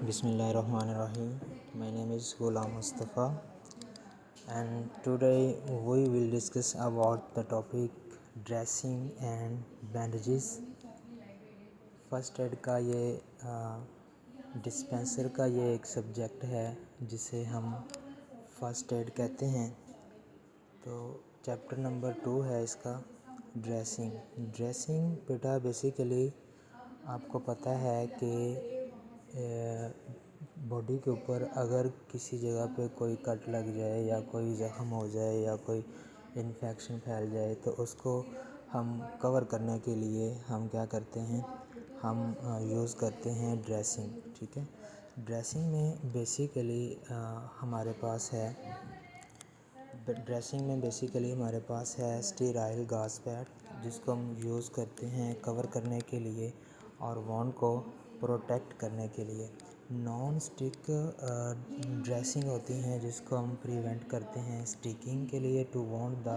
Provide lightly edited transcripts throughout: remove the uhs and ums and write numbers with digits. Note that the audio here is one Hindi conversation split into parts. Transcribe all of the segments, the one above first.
Bismillahirrahmanirrahim. My name is Ghulam Mustafa, and today we will discuss about the topic dressing and bandages. First aid का ये डिस्पेंसर का ये एक सब्जेक्ट है जिसे हम फर्स्ट एड कहते हैं। तो चैप्टर नंबर 2 है इसका ड्रेसिंग बेटा बेसिकली आपको पता है कि बॉडी के ऊपर अगर किसी जगह पे कोई कट लग जाए या कोई ज़ख्म हो जाए या कोई इन्फेक्शन फैल जाए तो उसको हम कवर करने के लिए हम क्या करते हैं, हम यूज़ करते हैं ड्रेसिंग। ठीक है, ड्रेसिंग में बेसिकली हमारे पास है स्टेराइल गॉज पैड जिसको हम यूज़ करते हैं कवर करने के लिए और वॉन्ड को प्रोटेक्ट करने के लिए। नॉन स्टिक ड्रेसिंग होती हैं जिसको हम प्रिवेंट करते हैं स्टिकिंग के लिए to wound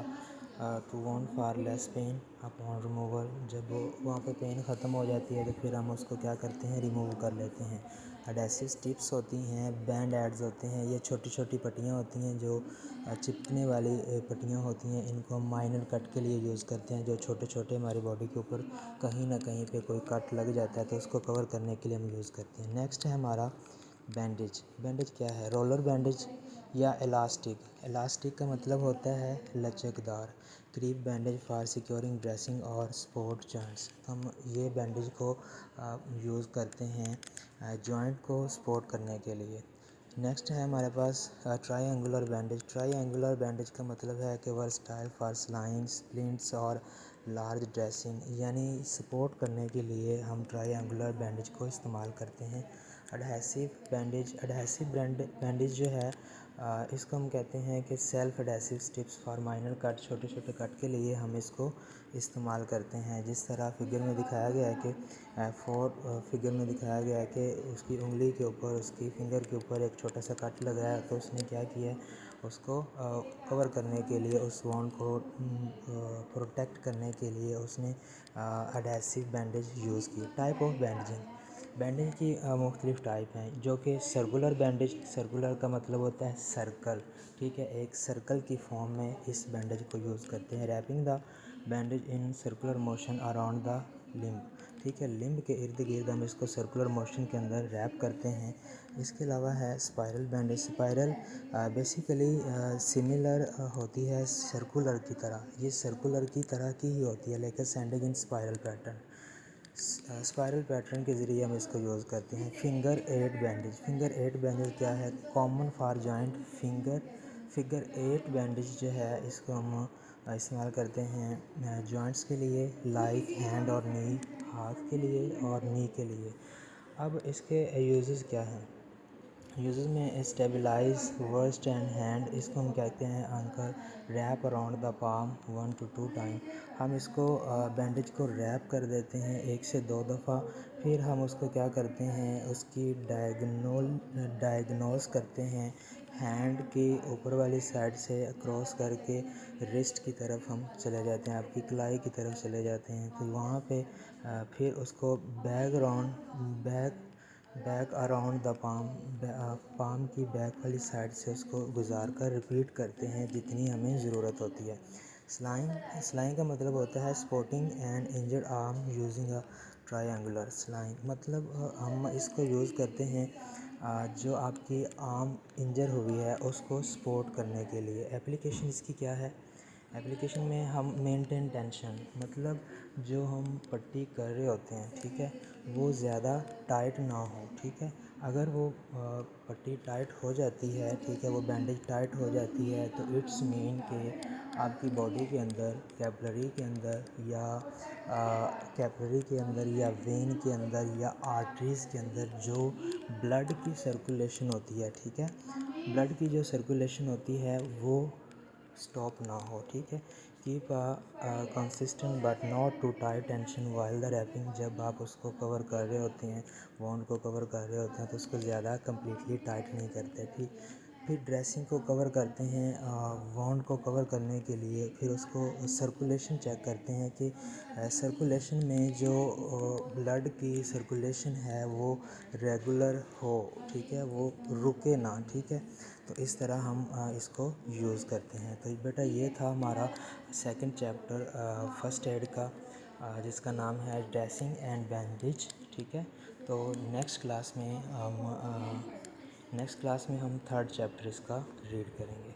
for less pain upon removal. जब वहाँ पे पेन ख़त्म हो जाती है तो फिर हम उसको क्या करते हैं, रिमूव कर लेते हैं। एडेसिव स्ट्रिप्स होती हैं, बैंड एड्स होते हैं, ये छोटी छोटी पट्टियाँ होती हैं जो चिपकने वाली पट्टियाँ होती हैं। इनको हम माइनर कट के लिए यूज़ करते हैं। जो छोटे छोटे हमारी बॉडी के ऊपर कहीं ना कहीं पे कोई कट लग जाता है तो उसको कवर करने के लिए हम यूज़ करते हैं। नेक्स्ट है हमारा बैंडेज क्या है, रोलर बैंडेज या इलास्टिक का मतलब होता है लचकदार। Crepe bandage for securing dressing और स्पोर्ट जॉइंट्स। हम ये बैंडेज को यूज़ करते हैं जॉइंट को सपोर्ट करने के लिए। नेक्स्ट है हमारे पास ट्रायंगुलर बैंडेज का मतलब है कि वर्सटाइल फॉर स्लाइंग स्प्लिंट्स और लार्ज ड्रेसिंग, यानी सपोर्ट करने के लिए हम ट्रायंगुलर बैंडेज को इस्तेमाल करते हैं। एडहेसिव बैंडेज जो है इसको हम कहते हैं कि self adhesive strips for minor cut, छोटे छोटे कट के लिए हम इसको इस्तेमाल करते हैं। जिस तरह फिगर में दिखाया गया है कि उसकी उंगली के ऊपर, उसकी फिंगर के ऊपर एक छोटा सा कट लगा है तो उसने क्या किया है, उसको कवर करने के लिए, उस वॉन्ड को प्रोटेक्ट करने के लिए उसने एडहेसिव बैंडेज यूज़ की। टाइप ऑफ बैंडेज की मुख्तलिफ टाइप हैं जो कि सर्कुलर का मतलब होता है सर्कल। ठीक है, एक सर्कल की फॉर्म में इस बैंडेज को यूज़ करते हैं। Wrapping the bandage in circular motion around the limb. ठीक है, लिम्ब के इर्द गिर्द हम इसको सर्कुलर मोशन के अंदर रैप करते हैं। इसके अलावा है spiral bandage. Spiral basically similar होती है सर्कुलर की तरह, ये सर्कुलर की तरह की ही होती है लेकिन सेंडिंग इन स्पाइरल पैटर्न के ज़रिए हम इसको यूज़ करते हैं। फिंगर एड बैंडेज क्या है, common for joint figure 8 bandage जो है इसको हम इस्तेमाल करते हैं जॉइंट्स के लिए, लाइक हैंड और नी, हाथ के लिए और नी के लिए। अब इसके यूजेस क्या हैं, यूजेस में स्टेबलाइज वर्स्ट एंड हैंड, इसको हम कहते हैं uncle. Wrap around the palm 1 to 2 time, हम इसको बैंडेज को रैप कर देते हैं 1 से 2 दफ़ा। फिर हम उसको क्या करते हैं, उसकी डायग्नोस करते हैं हैंड की ऊपर वाली साइड से क्रॉस करके रिस्ट की तरफ हम चले जाते हैं, आपकी कलाई की तरफ चले जाते हैं। तो वहाँ पे फिर उसको बैक अराउंड द पाम की बैक वाली साइड से उसको गुजार कर रिपीट करते हैं जितनी हमें ज़रूरत होती है। स्लाइंग का मतलब होता है sporting and injured arm using a triangular sling. मतलब हम इसको यूज़ करते हैं जो आपकी आर्म इंजर हुई है उसको सपोर्ट करने के लिए। एप्लीकेशन इसकी क्या है, एप्लीकेशन में हम मेंटेन टेंशन, मतलब जो हम पट्टी कर रहे होते हैं, ठीक है, वो ज़्यादा टाइट ना हो। ठीक है, अगर वो पट्टी टाइट हो जाती है, ठीक है, वो बैंडेज टाइट हो जाती है तो इट्स मीन कि आपकी बॉडी के अंदर कैपिलरी के अंदर या वेन के अंदर या आर्टरीज़ के अंदर जो ब्लड की सर्कुलेशन होती है, ठीक है, ब्लड की जो सर्कुलेशन होती है वो स्टॉप ना हो। ठीक है, keep consistent but not too tight tension while the wrapping. जब आप उसको कवर कर रहे होते हैं, वॉन्ड को कवर कर रहे होते हैं तो उसको ज़्यादा कम्प्लीटली टाइट नहीं करते। फिर ड्रेसिंग को कवर करते हैं वॉन्ड को कवर करने के लिए। फिर उसको सर्कुलेशन चेक करते हैं कि सर्कुलेशन में जो ब्लड की सर्कुलेशन है वो रेगुलर हो, ठीक है, वो रुके ना, ठीक है। तो इस तरह हम इसको यूज़ करते हैं। तो बेटा ये था हमारा सेकंड चैप्टर फर्स्ट एड का, जिसका नाम है ड्रेसिंग एंड बैंडेज, ठीक है। तो नेक्स्ट क्लास में हम थर्ड चैप्टर इसका रीड करेंगे।